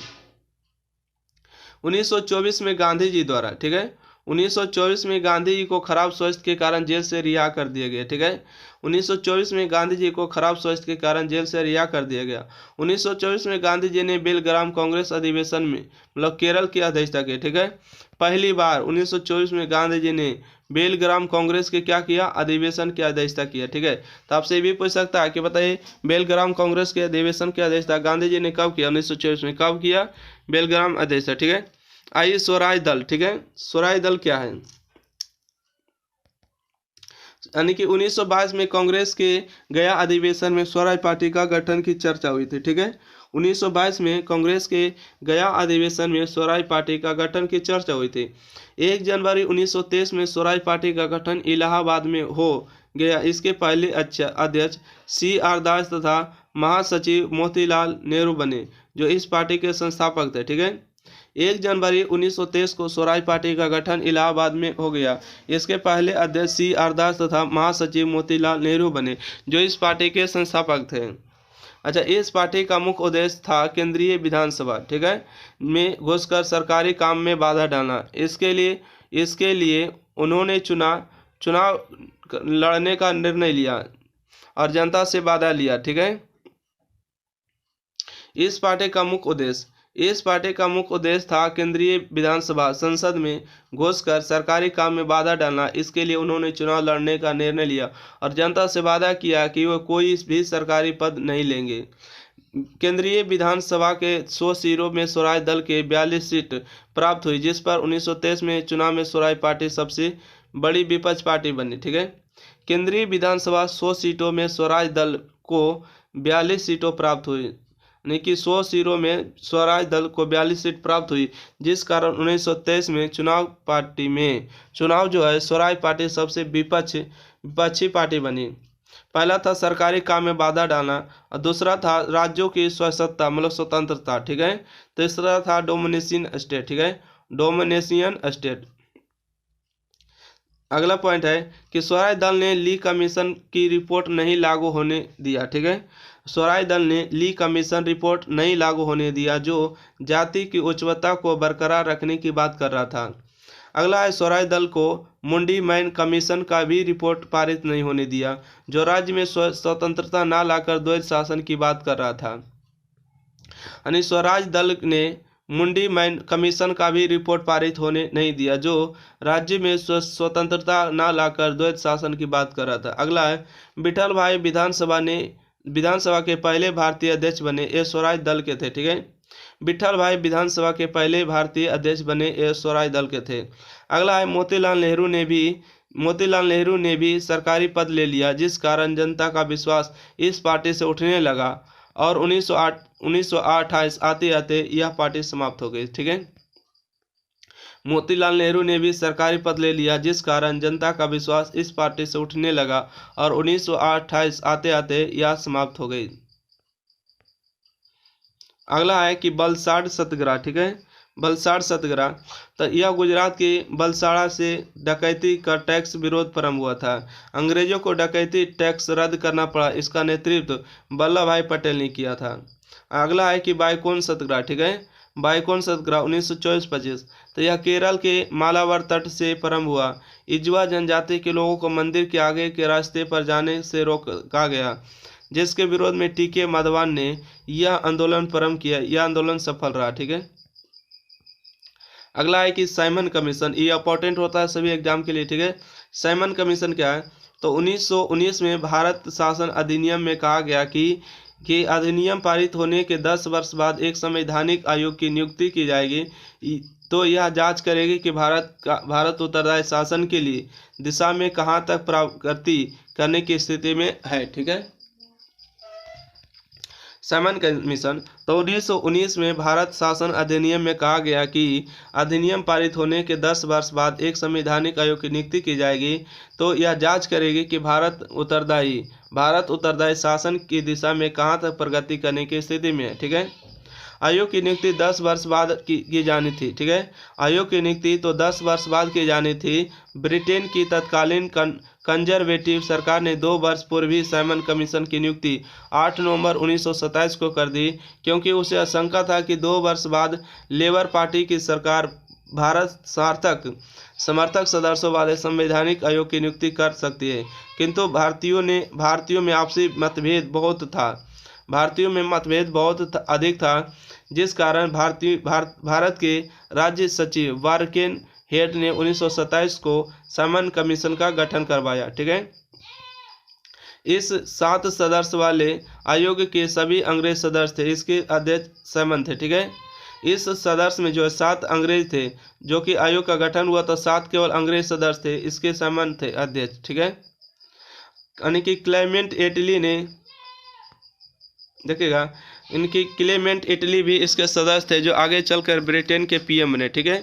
A: 1924 में गांधी जी द्वारा, ठीक है, 1924 में गांधी जी को खराब स्वास्थ्य के कारण जेल से रिहा कर दिया गया। ठीक है, 1924 में गांधी जी को खराब स्वास्थ्य के कारण जेल से रिहा कर दिया गया। 1924 में गांधी जी ने बेलग्राम कांग्रेस अधिवेशन में, मतलब केरल की अध्यक्षता की। ठीक है, पहली बार 1924 में गांधी जी ने बेलग्राम कांग्रेस के क्या किया? अधिवेशन की अध्यक्षता किया। ठीक है, तो आपसे ये भी पूछ सकता है कि बताइए बेलग्राम कांग्रेस के अधिवेशन की अध्यक्षता गांधी जी ने कब किया? 1924 में। कब किया? बेलग्राम अध्यक्षता। ठीक है, आइए स्वराज दल। ठीक है, स्वराज दल क्या है? यानी कि 1922 में कांग्रेस के गया अधिवेशन में स्वराज पार्टी का गठन की चर्चा हुई थी। ठीक है, 1922 में कांग्रेस के गया अधिवेशन में स्वराज पार्टी का गठन की चर्चा हुई थी। 1 जनवरी 1923 में स्वराज पार्टी का गठन इलाहाबाद में हो गया। इसके पहले अध्यक्ष CR दास तथा महासचिव मोतीलाल नेहरू बने, जो इस पार्टी के संस्थापक थे। ठीक है, 1 जनवरी 1923 को स्वराज पार्टी का गठन इलाहाबाद में हो गया। इसके पहले अध्यक्ष CR दास तथा महासचिव मोतीलाल नेहरू बने, जो इस पार्टी के संस्थापक थे। अच्छा, इस पार्टी का मुख्य उद्देश्य था केंद्रीय विधानसभा, ठीक है, में घुसकर सरकारी काम में बाधा डालना। इसके लिए उन्होंने चुनाव लड़ने का निर्णय लिया और जनता से वादा लिया। ठीक है, इस पार्टी का मुख्य उद्देश्य था केंद्रीय विधानसभा संसद में घुसकर सरकारी काम में बाधा डालना। इसके लिए उन्होंने चुनाव लड़ने का निर्णय लिया और जनता से वादा किया कि वह कोई भी सरकारी पद नहीं लेंगे। केंद्रीय विधानसभा के 100 सीटों में स्वराज दल के 42 सीट प्राप्त हुई, जिस पर 1923 में चुनाव में स्वराज पार्टी सबसे बड़ी विपक्ष पार्टी बनी। ठीक है, केंद्रीय विधानसभा 100 सीटों में स्वराज दल को 42 सीटों प्राप्त हुई, यानी कि 100 सीटों में स्वराज दल को 42 सीट प्राप्त हुई, जिस कारण 1923 में चुनाव जो है स्वराज पार्टी सबसे विपक्षी पार्टी बनी। पहला था सरकारी काम में बाधा डालना, और दूसरा था राज्यों की स्वसत्ता मतलब स्वतंत्रता, ठीक है। तीसरा था डोमिनेशियन स्टेट, ठीक है, डोमिनेशियन स्टेट। अगला पॉइंट है कि स्वराज दल ने ली कमीशन की रिपोर्ट नहीं लागू होने दिया, ठीक है। स्वराज दल ने ली कमीशन रिपोर्ट नहीं लागू होने दिया, जो जाति की उच्चता को बरकरार रखने की बात कर रहा था। अगला है स्वराज दल को मुंडी मैन कमीशन का भी रिपोर्ट पारित नहीं होने दिया, जो राज्य में स्वतंत्रता न लाकर द्वैध शासन की बात कर रहा था। यानी स्वराज दल ने मुंडी मैन कमीशन का भी रिपोर्ट पारित होने नहीं दिया, जो राज्य में स्वतंत्रता न लाकर द्वैध शासन की बात कर रहा था। अगला है विठल भाई विधानसभा के पहले भारतीय अध्यक्ष बने, ये स्वराज दल के थे, ठीक है। विठल भाई विधानसभा के पहले भारतीय अध्यक्ष बने, ये स्वराज दल के थे। अगला है मोतीलाल नेहरू ने भी सरकारी पद ले लिया, जिस कारण जनता का विश्वास इस पार्टी से उठने लगा, और 1928 आते आते यह पार्टी समाप्त हो गई, ठीक है। मोतीलाल नेहरू ने भी सरकारी पद ले लिया, जिस कारण जनता का विश्वास इस पार्टी से उठने लगा, और 1928 आते आते यह समाप्त हो गई। अगला है कि बलसाड़ सत्याग्रह, ठीक है, बलसाड़ सत्याग्रह। तो यह गुजरात के बलसाड़ा से डकैती का टैक्स विरोध प्रारंभ हुआ था। अंग्रेजों को डकैती टैक्स रद्द करना पड़ा, इसका नेतृत्व वल्लभ भाई पटेल ने किया था। अगला है कि बाइकोन सत्याग्रह, ठीक है, बाइकोन सत्याग्रह 1924-25। तो यह केरल के मालाबार तट से प्रारंभ हुआ। इजवा जनजाति के लोगों को मंदिर के आगे के रास्ते पर जाने से रोका गया, जिसके विरोध में टीके माधवान ने यह आंदोलन प्रारंभ किया। यह आंदोलन सफल रहा, ठीक है। अगला है कि साइमन कमीशन, ये इंपॉर्टेंट होता है सभी एग्जाम के लिए, ठीक है। साइमन कमीशन क्या है? तो 1919 में भारत शासन अधिनियम में कहा गया कि अधिनियम पारित होने के 10 वर्ष बाद एक संवैधानिक आयोग की नियुक्ति की जाएगी, तो यह जांच करेगी कि भारत उत्तरदायी शासन के लिए दिशा में कहां तक प्रगति करने की स्थिति में है, ठीक है। साइमन कमीशन, तो 1919 में भारत शासन अधिनियम में कहा गया कि अधिनियम पारित होने के 10 वर्ष बाद एक संवैधानिक आयोग की नियुक्ति की जाएगी, तो यह जांच करेगी कि भारत उत्तरदायी शासन की दिशा में कहां तक प्रगति करने की स्थिति में है, ठीक है। आयोग की नियुक्ति 10 वर्ष बाद की जानी थी, ठीक है। आयोग की नियुक्ति तो 10 वर्ष बाद की जानी थी। ब्रिटेन की तत्कालीन कंजर्वेटिव सरकार ने 2 वर्ष पूर्व ही साइमन कमीशन की नियुक्ति 8 नवंबर 1927 को कर दी, क्योंकि उसे आशंका था कि 2 वर्ष बाद लेबर पार्टी की सरकार भारत समर्थक सदस्यों वाले संवैधानिक आयोग की नियुक्ति कर सकती है। किंतु भारतीयों में आपसी मतभेद बहुत अधिक था, जिस कारण भारत के राज्य सचिव वारकेन हेड ने 1927 को साइमन कमीशन का गठन करवाया, ठीक है। इस 7 सदस्य वाले आयोग के सभी अंग्रेज सदस्य थे, इसके अध्यक्ष साइमन थे, ठीक है। इस सदस्य में जो है 7 अंग्रेज थे, जो कि आयोग का गठन हुआ तो 7 केवल अंग्रेज सदस्य थे, इसके साइमन थे अध्यक्ष, ठीक है। यानी कि क्लेमेंट एटली ने देखिएगा, क्लेमेंट एटली भी इसके सदस्य थे, जो आगे चलकर ब्रिटेन के पीएम बने, ठीक है।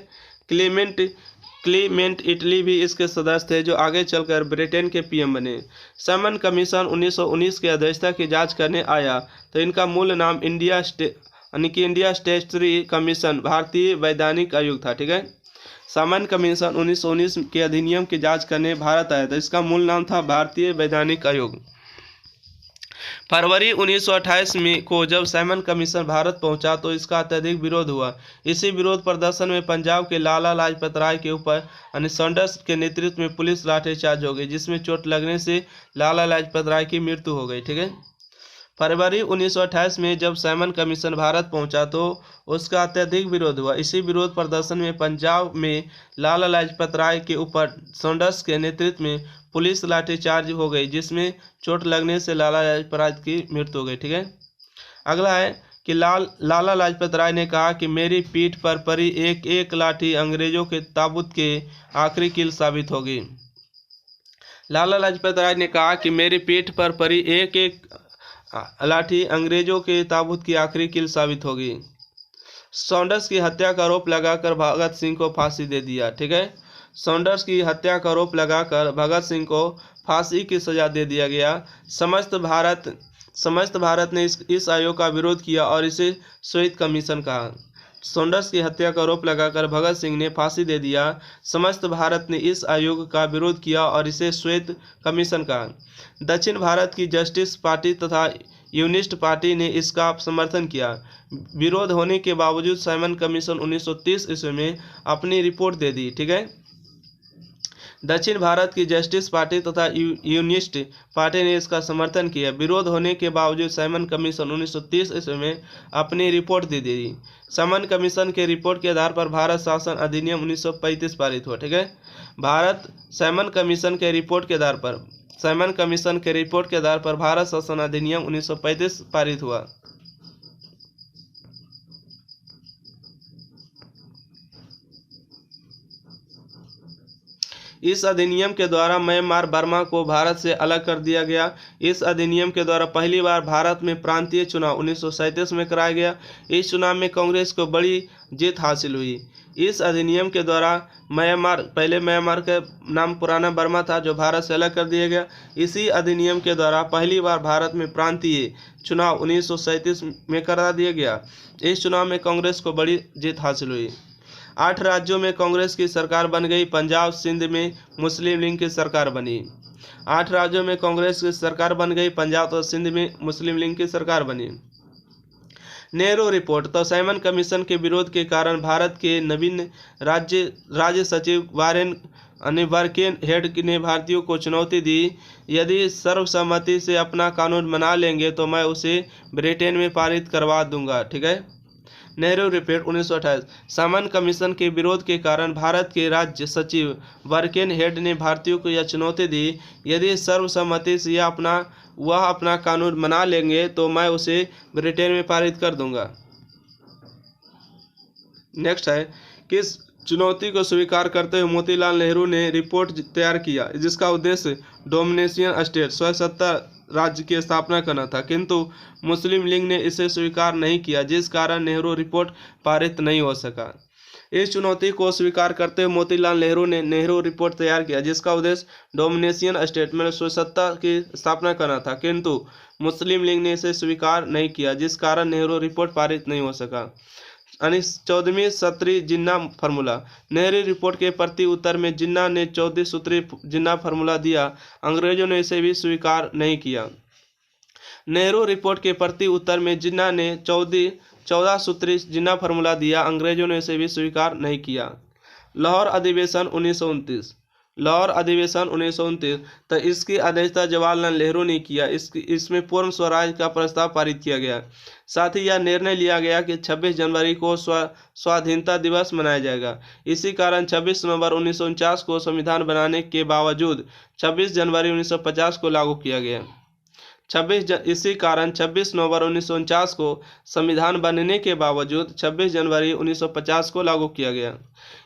A: क्लेमेंट एटली भी इसके सदस्य थे, जो आगे चलकर ब्रिटेन के पीएम बने। साइमन कमीशन 1919 की अध्यक्षता की जांच करने आया, तो इनका मूल नाम इंडिया स्टैट्यूटरी कमीशन भारतीय वैधानिक आयोग था, ठीक है। साइमन कमीशन 1919 के अधिनियम की जांच करने भारत आया था, इसका मूल नाम था भारतीय वैधानिक आयोग। फरवरी 1928 में को जब साइमन कमीशन भारत पहुंचा तो इसका अत्यधिक विरोध हुआ। इसी विरोध प्रदर्शन में पंजाब के लाला लाजपत राय के ऊपर यानी सैंडर्स के नेतृत्व में पुलिस लाठीचार्ज हो गई, जिसमें चोट लगने से लाला लाजपत राय की मृत्यु हो गई, ठीक है। फरवरी 1928 में जब साइमन कमीशन भारत पहुंचा तो उसका अत्यधिक विरोध हुआ। इसी विरोध प्रदर्शन में पंजाब में लाला लाजपत राय के ऊपर सैंडर्स के नेतृत्व में पुलिस लाठीचार्ज हो गई, जिसमें चोट लगने से लाला लाजपत राय की मृत्यु हो गई, ठीक है। अगला है कि लाला लाजपत राय ने कहा कि मेरी पीठ पर पड़ी एक एक लाठी अंग्रेजों के ताबूत के आखिरी कील साबित होगी। लाला लाजपत राय ने कहा कि मेरी पीठ पर पड़ी एक एक लाठी अंग्रेजों के ताबूत की आखिरी कील साबित होगी। सॉन्डर्स की हत्या का आरोप लगाकर भगत सिंह को फांसी दे दिया। ठीक है, सॉन्डर्स की हत्या का आरोप लगाकर भगत सिंह को फांसी की सजा दे दिया गया। समस्त भारत ने इस आयोग का विरोध किया और इसे श्वेत कमीशन कहा। सॉन्डर्स की हत्या का आरोप लगाकर भगत सिंह ने फांसी दे दिया। समस्त भारत ने इस आयोग का विरोध किया और इसे श्वेत कमीशन कहा। दक्षिण भारत की जस्टिस पार्टी तथा यूनिस्ट पार्टी ने इसका समर्थन किया। विरोध होने के बावजूद साइमन कमीशन 1930 ईस्वी में अपनी रिपोर्ट दे दी। ठीक है, दक्षिण भारत की जस्टिस पार्टी तथा यूनिस्ट पार्टी ने इसका समर्थन किया। विरोध होने के बावजूद साइमन कमीशन 1930 ईस्वी में अपनी रिपोर्ट दे दी। साइमन कमीशन के रिपोर्ट के आधार पर भारत शासन अधिनियम 1935 पारित हुआ। ठीक है, साइमन कमीशन के रिपोर्ट के आधार पर भारत शासन अधिनियम 1935 पारित हुआ। इस अधिनियम के द्वारा म्यांमार बर्मा को भारत से अलग कर दिया गया। इस अधिनियम के द्वारा पहली बार भारत में प्रांतीय चुनाव 1937 में कराया गया। इस चुनाव में कांग्रेस को बड़ी जीत हासिल हुई। इस अधिनियम के द्वारा म्यांमार का नाम पुराना बर्मा था, जो भारत से अलग कर दिया गया। इसी अधिनियम के द्वारा पहली बार भारत में प्रांतीय चुनाव 1937 में करा दिया गया। इस चुनाव में कांग्रेस को बड़ी जीत हासिल हुई। 8 राज्यों में कांग्रेस की सरकार बन गई। पंजाब सिंध में मुस्लिम लीग की सरकार बनी। 8 राज्यों में कांग्रेस की सरकार बन गई। पंजाब और सिंध में मुस्लिम लीग की सरकार बनी। नेहरू रिपोर्ट। तो साइमन कमीशन के विरोध के कारण भारत के नवीन राज्य सचिव बर्केन हेड ने भारतीयों को चुनौती दी, यदि सर्वसम्मति से अपना कानून बना लेंगे तो मैं उसे ब्रिटेन में पारित करवा दूंगा। ठीक है, नेहरू रिपोर्ट 1928। साइमन कमीशन के विरोध के कारण भारत के राज्य सचिव बर्केन हेड ने भारतीयों को यह चुनौती दी, यदि सर्वसम्मति से वह अपना कानून बना लेंगे तो मैं उसे ब्रिटेन में पारित कर दूंगा। नेक्स्ट है, किस चुनौती को स्वीकार करते हुए मोतीलाल नेहरू ने रिपोर्ट तैयार किया, जिसका उद्देश्य डोमिनियन स्टेट स्वयंसत्ता राज्य की स्थापना करना था, किंतु मुस्लिम लीग ने इसे स्वीकार नहीं किया, जिस कारण नेहरू रिपोर्ट पारित नहीं हो सका। इस चुनौती को स्वीकार करते हुए मोतीलाल नेहरू ने नेहरू रिपोर्ट तैयार किया, जिसका उद्देश्य डोमिनियन स्टेट में स्वयंसत्ता की स्थापना करना था, किंतु मुस्लिम लीग ने इसे स्वीकार नहीं किया, जिस कारण नेहरू रिपोर्ट पारित नहीं हो सका। 14वीं सत्री जिन्ना फार्मूला। नेहरू रिपोर्ट के प्रति उत्तर में जिन्ना ने 14 सूत्री जिन्ना फार्मूला दिया। अंग्रेजों ने इसे भी स्वीकार नहीं किया। नेहरू रिपोर्ट के प्रति उत्तर में जिन्ना ने 14 सूत्री जिन्ना फार्मूला दिया। अंग्रेजों ने इसे भी स्वीकार नहीं किया। लाहौर अधिवेशन 1929। तो इसकी अध्यक्षता जवाहरलाल नेहरू ने किया। इसमें पूर्ण स्वराज का प्रस्ताव पारित किया गया। साथ ही यह निर्णय लिया गया कि 26 जनवरी को स्वाधीनता दिवस मनाया जाएगा। इसी कारण 26 नवंबर 1949 को संविधान बनाने के बावजूद 26 जनवरी 1950 को लागू किया गया। 26 नवंबर 1949 को संविधान बनने के बावजूद 26 जनवरी 1950 को लागू किया गया।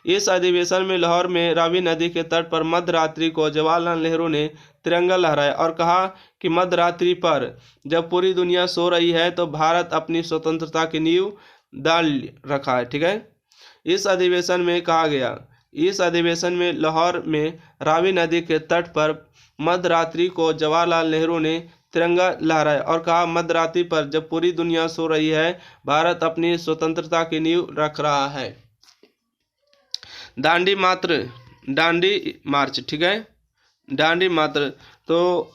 A: इस अधिवेशन में लाहौर में रावी नदी के तट पर मध्यरात्रि को जवाहरलाल नेहरू ने तिरंगा लहराया और कहा कि मध्यरात्रि पर जब पूरी दुनिया सो रही है तो भारत अपनी स्वतंत्रता की नींव डाल रखा है। ठीक है, इस अधिवेशन में लाहौर में रावी नदी के तट पर मध्यरात्रि को जवाहरलाल नेहरू ने तिरंगा लहराया और कहा, मध्यरात्रि पर जब पूरी दुनिया सो रही है भारत अपनी स्वतंत्रता की नींव रख रहा है। दांडी मार्च। ठीक है, दांडी मार्च। तो